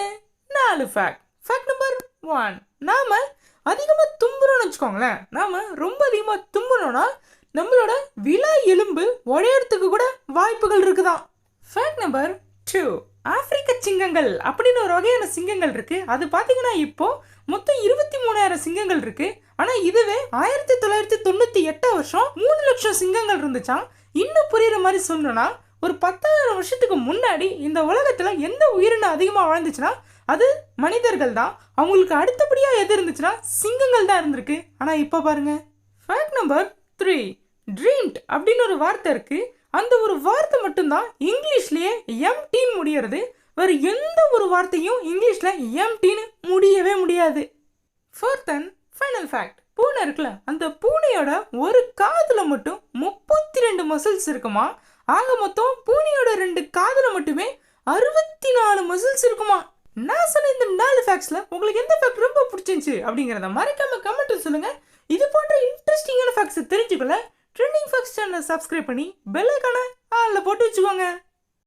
அடுத்தது 4 fact. Fact number 1. நாம அதிகமாக தும்புறோம்னு வச்சுக்கோங்களேன். நாம ரொம்ப அதிகமாக தும்புனோம்னா நம்மளோட விலா எலும்பு உடையறதுக்கு கூட வாய்ப்புகள் இருக்குதான். Fact number 2. ஆப்பிரிக்க சிங்கங்கள் அப்படின்னு ஒரு வகையான சிங்கங்கள் இருக்கு. அது பார்த்தீங்கன்னா இப்போ மொத்தம் 23,000 சிங்கங்கள் இருக்கு. ஆனால் இதுவே 1998 வருஷம் 3 லட்சம் சிங்கங்கள் இருந்துச்சாம். இன்னும் புரியுற மாதிரி சொல்லணும்னா ஒரு 10,000 வருஷத்துக்கு முன்னாடி இந்த உலகத்தில் எந்த உயிரினம் அதிகமாக வாழ்ந்துச்சுன்னா அது மனிதர்கள் தான். அவங்களுக்கு அடுத்தபடியாக எது இருந்துச்சுன்னா சிங்கங்கள் தான் இருந்திருக்கு. ஆனால் இப்போ பாருங்க. Fact number 3. dreamt அப்படின்னு ஒரு வார்த்தை இருக்கு. அந்த ஒரு வார்த்தை மட்டும்தான் இங்கிலீஷ்லயே எம்டின்னு முடியறது. வேறு எந்த ஒரு வார்த்தையும் இங்கிலீஷில் எம்டின்னு முடியவே முடியாது. 4th and final fact. பூனை இருக்குல்ல, அந்த பூனையோட ஒரு காதுல மட்டும் 32 மசில்ஸ் இருக்குமா. ஆக மொத்தம் பூனையோட 2 காதுல மட்டுமே 64 மசில்ஸ் இருக்குமா. நான் சொன்ன இந்த 4 ஃபேக்ட்ஸ்ல உங்களுக்கு எந்த ஃபேக்ட் ரொம்ப பிடிச்சிருந்துச்சு அப்படிங்கிறத மறக்காம கமெண்ட்ல சொல்லுங்க. இது போன்ற இன்ட்ரெஸ்டிங்கான ஃபேக்ட்ஸ் தெரிஞ்சுக்கல ட்ரெண்டிங் ஃபேக்ட்ஸ் சேனலை சப்ஸ்கிரைப் பண்ணி பெல் ஐகானை ஆல்ல போட்டு வச்சுக்கோங்க.